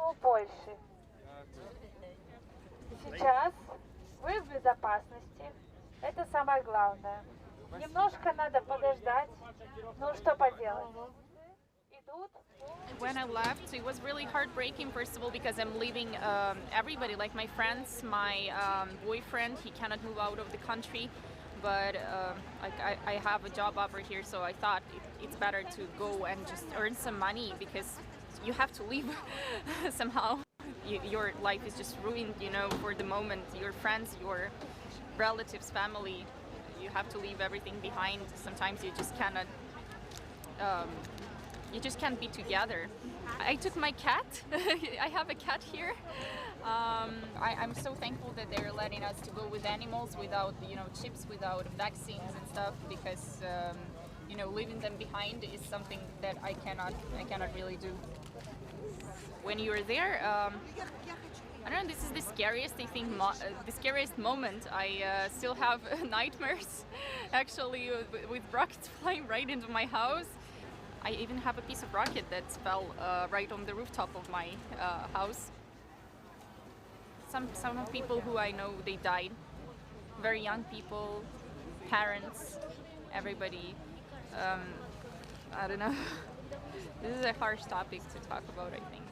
у Польши. Сейчас вы в безопасности. Это самое главное. Немножко надо подождать. Ну что поделать? Идут. When I left, it was really heartbreaking, first of all, because I'm leaving everybody, like my friends, my boyfriend, he cannot move out of the country. But like I have a job offer here, so I thought it's better to go and just earn some money, because you have to leave somehow. Your life is just ruined, you know, for the moment. Your friends, your relatives, family, you have to leave everything behind. Sometimes you just cannot. You just can't be together. I took my cat. I have a cat here. I'm so thankful that they're letting us to go with animals without, you know, chips, without vaccines and stuff, because you know, leaving them behind is something that I cannot really do. When you're there, I don't know. This is the scariest, I think, the scariest moment. I still have nightmares, actually, with rockets flying right into my house. I even have a piece of rocket that fell right on the rooftop of my house. Some people who I know, they died. Very young people, parents, everybody. I don't know. This is a harsh topic to talk about, I think.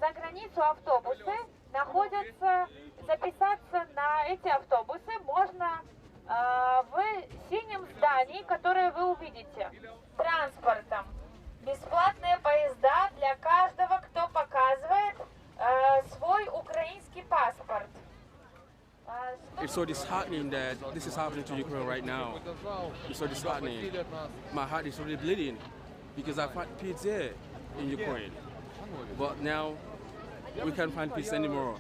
За границу автобусы находятся. Записаться на эти автобусы можно в синем здании, которое вы увидите. Транспортом. Бесплатные поезда для каждого, кто показывает свой украинский паспорт. It's so disheartening that this is happening to Ukraine right now. It's so disheartening. My heart is really bleeding because I find peace there in Ukraine. But now we can't find peace anymore.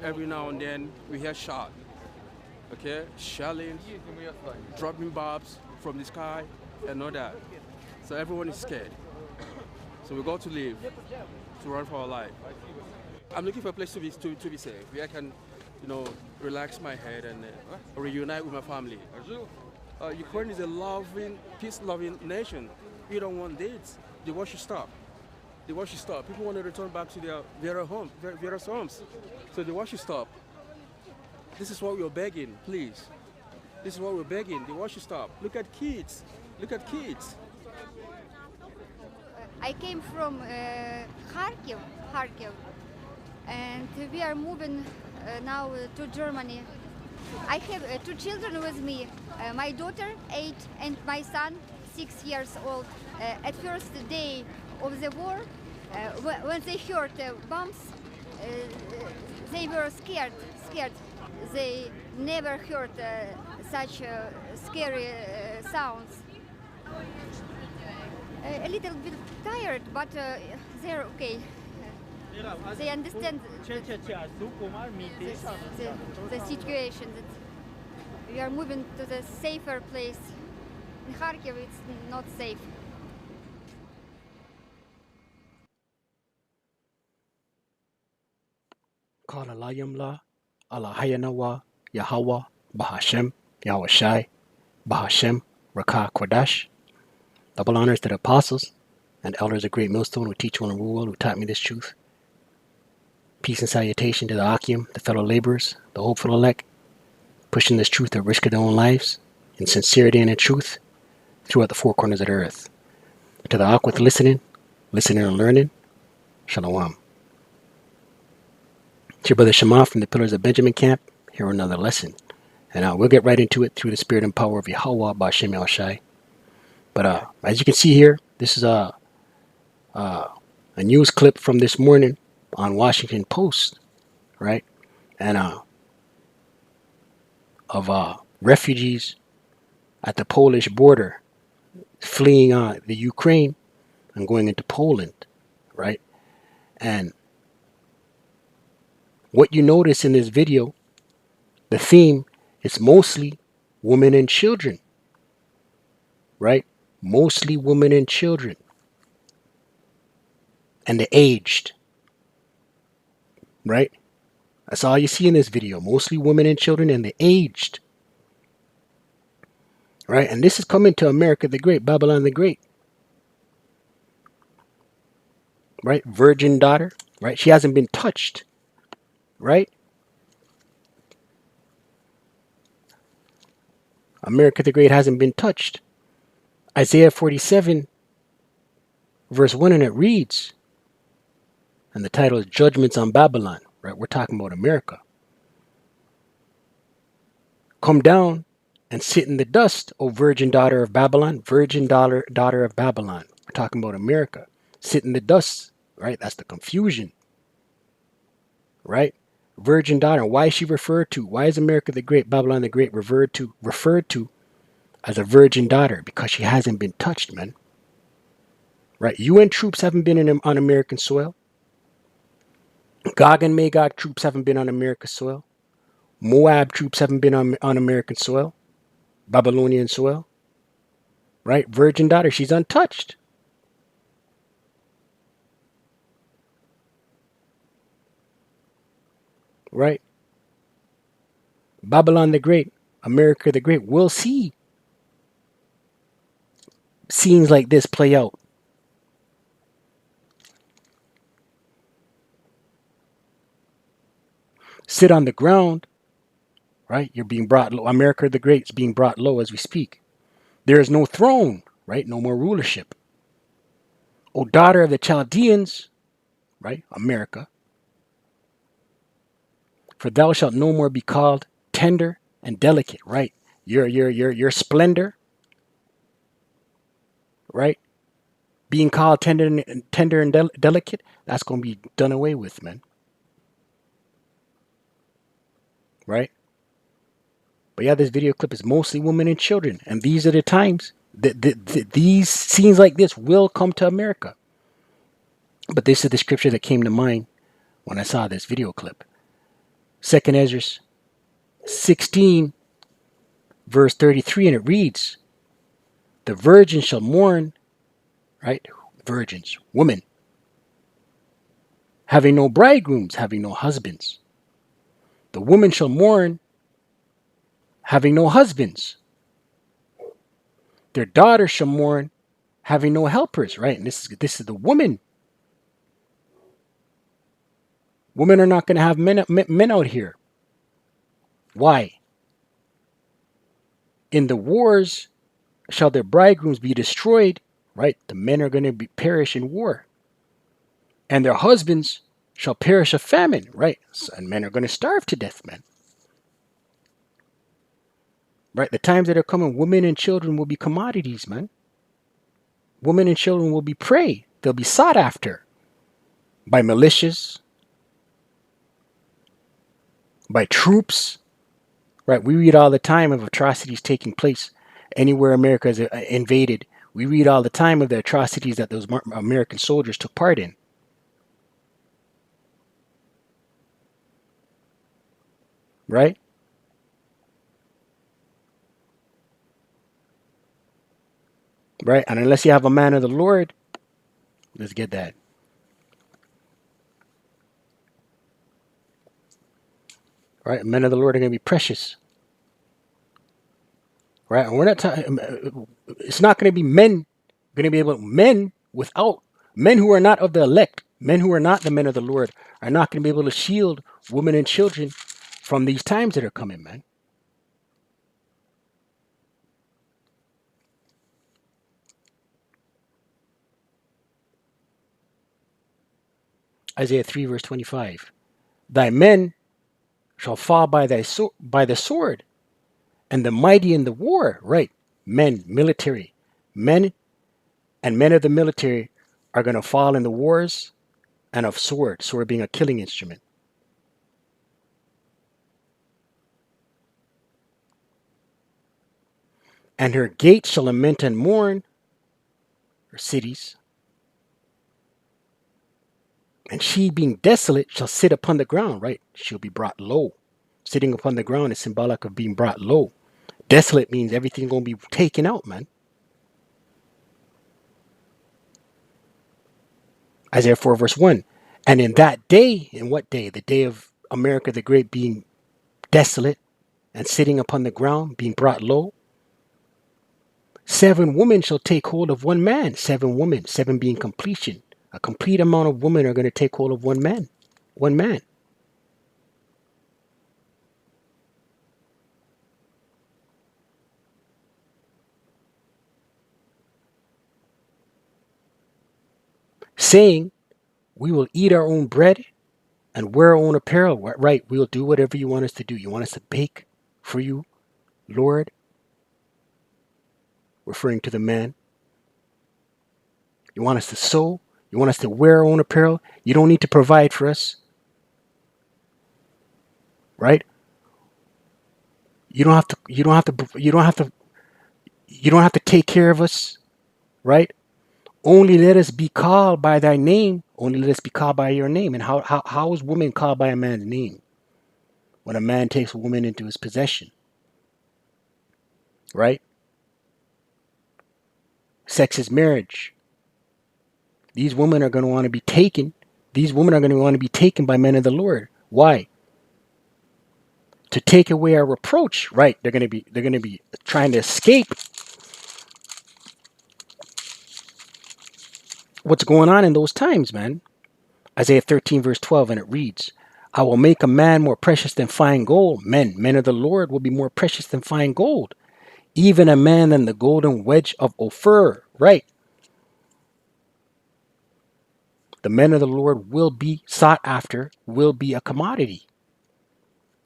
Every now and then we hear shot. Okay, shelling, dropping bombs from the sky, and all that. So everyone is scared. So we got to leave, to run for our life. I'm looking for a place to be safe, where I can, you know, relax my head and reunite with my family. Ukraine is a loving, peace-loving nation. We don't want this. The war should stop. The war should stop. People want to return back to their various homes. So the war should stop. This is what we're begging, please. This is what we're begging. The war should stop. Look at kids. Look at kids. I came from Kharkiv, and we are moving now to Germany. I have two children with me, my daughter 8 and my son 6 years old. At first day of the war, when they heard bombs, they were scared. They never heard such scary sounds. A little bit tired, but they're okay. They understand the situation, that we are moving to the safer place. In Kharkiv, it's not safe. Kala Layamla, Allah Hayanawa, Yahawah, Bahasham, Yawashi, Bahasham, Rawchaa, Qadash. Double honors to the apostles and elders of Great Millstone who teach one in the world, who taught me this truth. Peace and salutation to the Akim, the fellow laborers, the hopeful elect, pushing this truth at risk of their own lives, in sincerity and in truth, throughout the four corners of the earth. To the Ak with listening and learning, Shalom. To your brother Shema from the Pillars of Benjamin Camp, here another lesson. And we'll get right into it through the spirit and power of Yahawah, Bahasham, Yawashi. But as you can see here, this is a news clip from this morning on Washington Post, right? And of refugees at the Polish border fleeing the Ukraine and going into Poland, right? And what you notice in this video, the theme is mostly women and children, right? Mostly women and children, and the aged, right? That's all you see in this video, mostly women and children and the aged, right? And this is coming to America the Great, Babylon the Great. right? Virgin daughter, right? She hasn't been touched, right? America the Great hasn't been touched. Isaiah 47, verse 1, and it reads, and the title is Judgments on Babylon, right? We're talking about America. Come down and sit in the dust, O virgin daughter of Babylon, virgin daughter of Babylon. We're talking about America. Sit in the dust, right? That's the confusion, right? Virgin daughter. Why is she referred to? Why is America the Great, Babylon the Great referred to as a virgin daughter? Because she hasn't been touched, man. Right? UN troops haven't been on American soil. Gog and Magog troops haven't been on American soil. Moab troops haven't been on American soil. Babylonian soil. Right? Virgin daughter, she's untouched. Right? Babylon the Great, America the Great will see scenes like this play out. Sit on the ground, right? You're being brought low. America the Great is being brought low as we speak. There is no throne, right? No more rulership. O daughter of the Chaldeans, right? America. For thou shalt no more be called tender and delicate, right? Your splendor, right? Being called tender and delicate, that's going to be done away with, man. Right? But yeah, this video clip is mostly women and children. And these are the times that these scenes like this will come to America. But this is the scripture that came to mind when I saw this video clip. 2nd Ezra 16, verse 33, and it reads, the virgin shall mourn, right? Virgins, women, having no bridegrooms, having no husbands. The woman shall mourn, having no husbands. Their daughters shall mourn, having no helpers, right? And this is the woman. Women are not going to have men out here. Why? In the wars shall their bridegrooms be destroyed, right? The men are going to perish in war. And their husbands shall perish of famine, right? And men are going to starve to death, man. Right? The times that are coming, women and children will be commodities, man. Women and children will be prey. They'll be sought after by militias, by troops, right? We read all the time of atrocities taking place anywhere America is invaded. We read all the time of the atrocities that those American soldiers took part in. Right? Right? And unless you have a man of the Lord, let's get that. Right? Men of the Lord are going to be precious. Right? And we're not talking, it's not going to be men, going to be able, men who are not of the elect, men who are not the men of the Lord, are not going to be able to shield women and children from these times that are coming, man. Isaiah 3 verse 25. Thy men shall fall by the sword, and the mighty in the war. Right. Men, military. Men and men of the military are going to fall in the wars and of sword being a killing instrument. And her gates shall lament and mourn, her cities. And she, being desolate, shall sit upon the ground, right? She'll be brought low. Sitting upon the ground is symbolic of being brought low. Desolate means everything's going to be taken out, man. Isaiah 4 verse 1. And in that day, in what day? The day of America the Great being desolate and sitting upon the ground, being brought low. 7 women shall take hold of one man. 7 women, 7 being completion. A complete amount of women are going to take hold of one man. One man. Saying, we will eat our own bread and wear our own apparel. Right, we'll do whatever you want us to do. You want us to bake for you, Lord? Referring to the man. You want us to sew? You want us to wear our own apparel? You don't need to provide for us. Right? You don't have to take care of us, right? Only let us be called by thy name. Only let us be called by your name. And how is woman called by a man's name? When a man takes a woman into his possession, right? Sex is marriage. These women are going to want to be taken. These women are going to want to be taken by men of the Lord. Why? To take away our reproach, right? They're going to be trying to escape what's going on in those times, man. Isaiah 13 verse 12, and it reads, I will make a man more precious than fine gold. Men of the Lord will be more precious than fine gold. Even a man than the golden wedge of Ophir, right? The men of the Lord will be sought after, will be a commodity,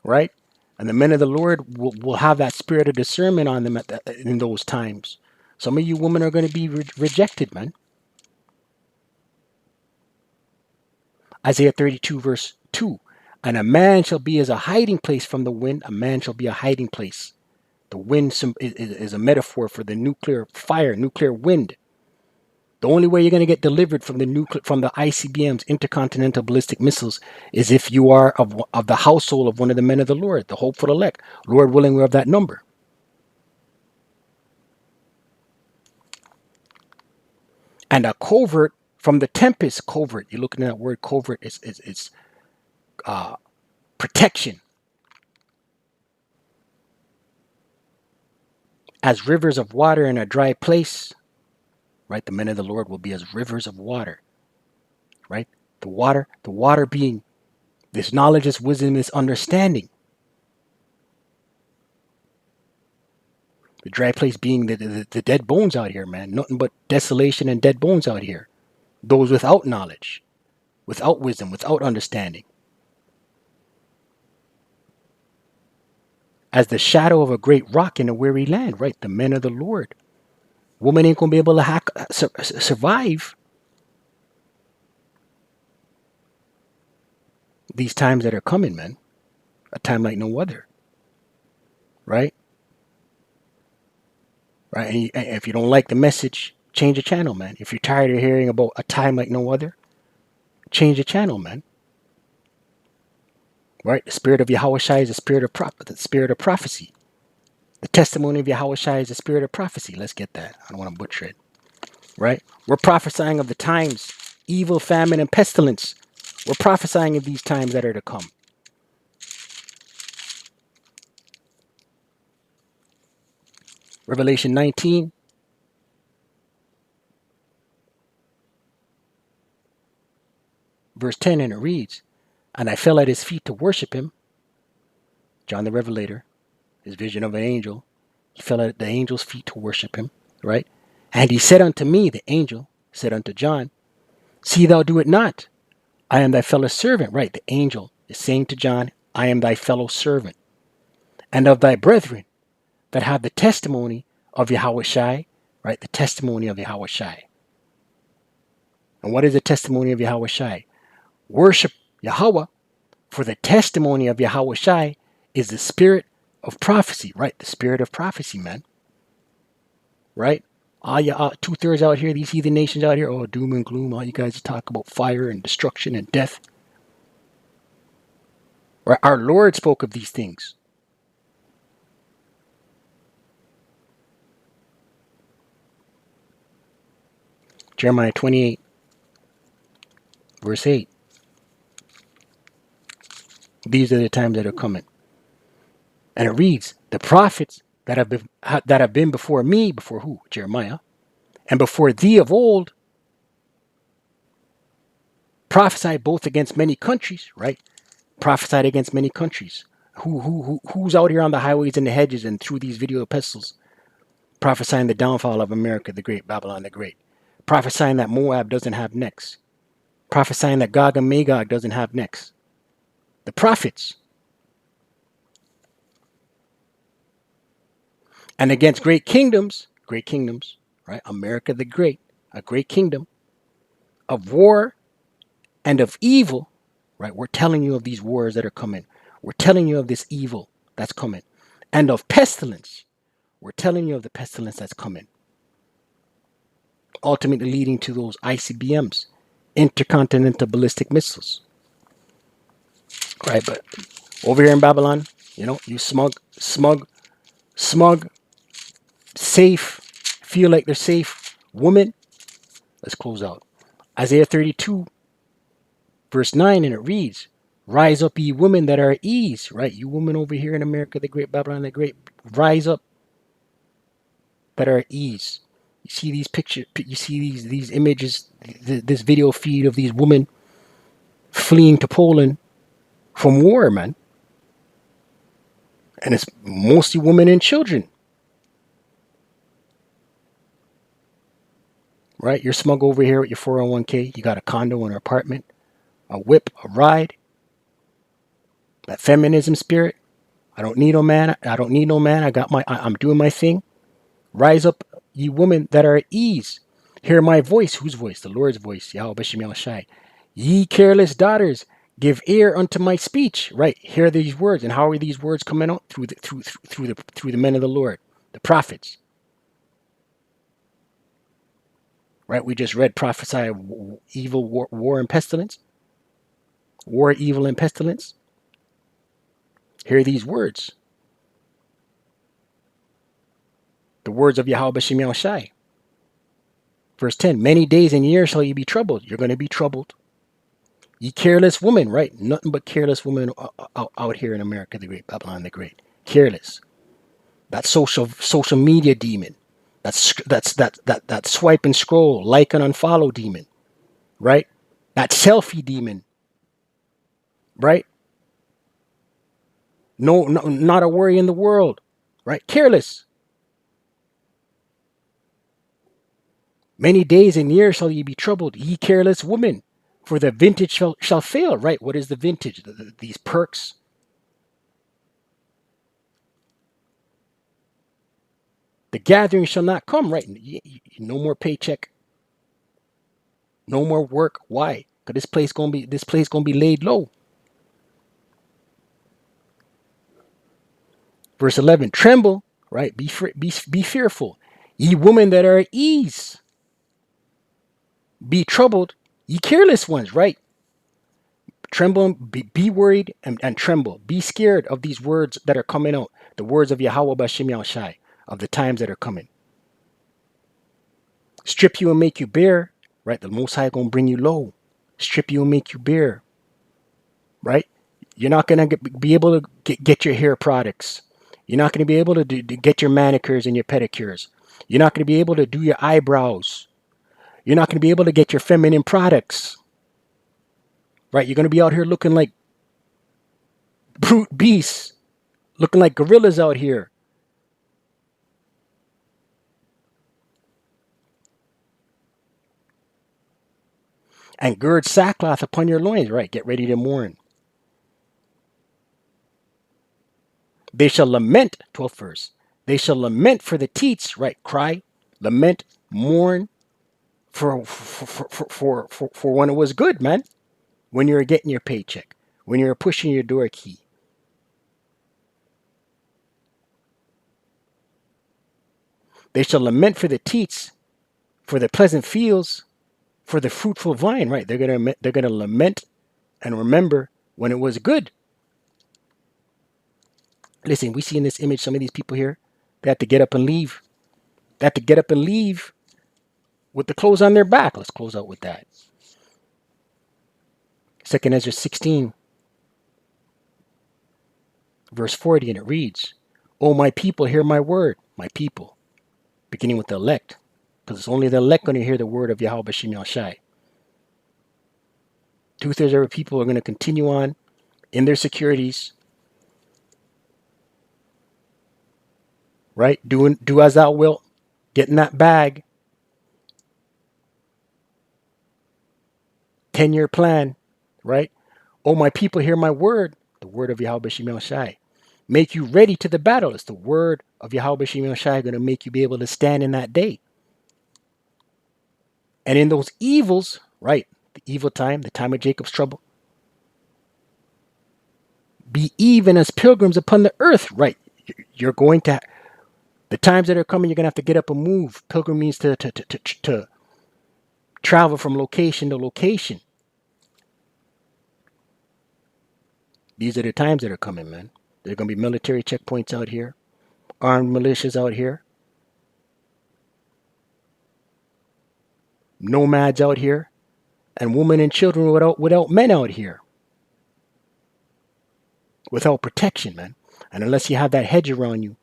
right? And the men of the Lord will have that spirit of discernment on them in those times. Some of you women are going to be rejected, man. Isaiah 32 verse 2. And a man shall be as a hiding place from the wind. A man shall be a hiding place. The wind is a metaphor for the nuclear fire, nuclear wind. The only way you're going to get delivered from the ICBMs, intercontinental ballistic missiles, is if you are of the household of one of the men of the Lord, the hopeful elect. Lord willing, we're of that number. And a covert from the tempest. Covert. You're looking at that word covert. It's protection. As rivers of water in a dry place. Right, the men of the Lord will be as rivers of water. Right, the water being this knowledge, this wisdom, this understanding. The dry place being the dead bones out here, man. Nothing but desolation and dead bones out here. Those without knowledge, without wisdom, without understanding. As the shadow of a great rock in a weary land, right? The men of the Lord. Woman ain't going to be able to survive these times that are coming, man. A time like no other. Right? Right? And if you don't like the message, change the channel, man. If you're tired of hearing about a time like no other, change the channel, man. Right? The spirit of Yawashi is the spirit of prophecy. The testimony of Yawashi is the spirit of prophecy. Let's get that. I don't want to butcher it. Right? We're prophesying of the times, evil, famine, and pestilence. We're prophesying of these times that are to come. Revelation 19. Verse 10, and it reads, and I fell at his feet to worship him. John the Revelator, his vision of an angel. He fell at the angel's feet to worship him, right? And he said unto me, the angel said unto John, see thou do it not. I am thy fellow servant, right? The angel is saying to John, I am thy fellow servant, and of thy brethren that have the testimony of Yawashi, right? The testimony of Yawashi. And what is the testimony of Yawashi? Worship Yahawah, for the testimony of Yawashi is the spirit of prophecy, right? The spirit of prophecy, man. Right? All you 2/3 out here, these heathen nations out here, oh, doom and gloom. All you guys talk about fire and destruction and death. Right? Our Lord spoke of these things. Jeremiah 28, verse 8. These are the times that are coming. And it reads, the prophets that have been before me, before who? Jeremiah. And before thee of old prophesied both against many countries, right? Prophesied against many countries. Who's out here on the highways and the hedges and through these video epistles prophesying the downfall of America the Great, Babylon the Great, prophesying that Moab doesn't have necks, prophesying that Gog and Magog doesn't have necks. The prophets. And against great kingdoms, right? America the Great, a great kingdom of war and of evil, right? We're telling you of these wars that are coming. We're telling you of this evil that's coming. And of pestilence. We're telling you of the pestilence that's coming. Ultimately leading to those ICBMs, intercontinental ballistic missiles. Right, but over here in Babylon, you smug, safe, feel like they're safe women. Let's close out. Isaiah 32, verse 9, and it reads, rise up, ye women that are at ease, right? You women over here in America, the Great, Babylon the Great, rise up that are at ease. You see these pictures, you see these images, this video feed of these women fleeing to Poland from war, man. And it's mostly women and children. Right? You're smug over here with your 401k. You got a condo, an apartment, a whip, a ride. That feminism spirit. I don't need no man. I'm doing my thing. Rise up, ye women that are at ease. Hear my voice. Whose voice? The Lord's voice. Yawashi. Ye careless daughters, give ear unto my speech. Right? Hear these words. And how are these words coming out? Through the men of the Lord, the prophets. Right? We just read prophesy evil, war and pestilence. War, evil, and pestilence. Hear these words. The words of Yahawah. Verse 10, many days and years shall you be troubled. You're going to be troubled. Ye careless woman, right? Nothing but careless women out here in America, the Great, Babylon the Great. Careless. That social media demon. That swipe and scroll, like and unfollow demon. Right? That selfie demon. Right? No, not a worry in the world. Right? Careless. Many days and years shall ye be troubled, ye careless women, for the vintage shall fail. Right? What is the vintage? These perks. The gathering shall not come. Right? No more paycheck. No more work. Why? Because this place gonna be laid low. Verse 11. Tremble. Right? Be fearful, ye women that are at ease. Be troubled, ye careless ones, right? Tremble, be worried and tremble. Be scared of these words that are coming out. The words of Yahawah Bahasham Yawashi, of the times that are coming. Strip you and make you bare, right? The Most High gonna bring you low. Strip you and make you bare, right? You're not gonna be able to get your hair products. You're not gonna be able to get your manicures and your pedicures. You're not gonna be able to do your eyebrows. You're not going to be able to get your feminine products. Right? You're going to be out here looking like brute beasts. Looking like gorillas out here. And gird sackcloth upon your loins. Right? Get ready to mourn. They shall lament, 12th verse. They shall lament for the teats. Right? Cry, lament, mourn. For when it was good, man. When you were getting your paycheck. When you were pushing your door key. They shall lament for the teats, for the pleasant fields, for the fruitful vine. Right? They're gonna lament and remember when it was good. Listen, we see in this image some of these people here. They have to get up and leave. They have to get up and leave with the clothes on their back. Let's close out with that. 2 Ezra 16, verse 40, and it reads, O my people, hear my word. My people. Beginning with the elect. Because it's only the elect going to hear the word of Yahawah Bahasham Yawashi. 2/3 of our people are going to continue on in their securities, right? Do as thou wilt, get in that bag. 10-year plan, right? Oh, my people, hear my word, the word of Yahweh Shemel Shai. Make you ready to the battle. It's the word of Yahweh Shemel Shai going to make you be able to stand in that day. And in those evils, right? The evil time, the time of Jacob's trouble. Be even as pilgrims upon the earth, right? You're going to, the times that are coming, you're going to have to get up and move. Pilgrim means to travel from location to location. These are the times that are coming, man. There are going to be military checkpoints out here, armed militias out here, nomads out here, and women and children without men out here. Without protection, man. And unless you have that hedge around you,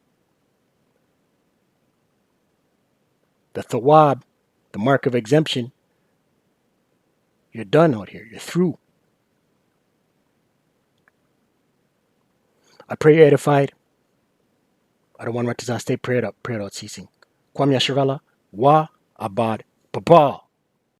the thawab, the mark of exemption, you're done out here. You're through. I pray you're edified. I don't want to stay prayed out ceasing. Kwam Yasharala, Wa Abad Babal.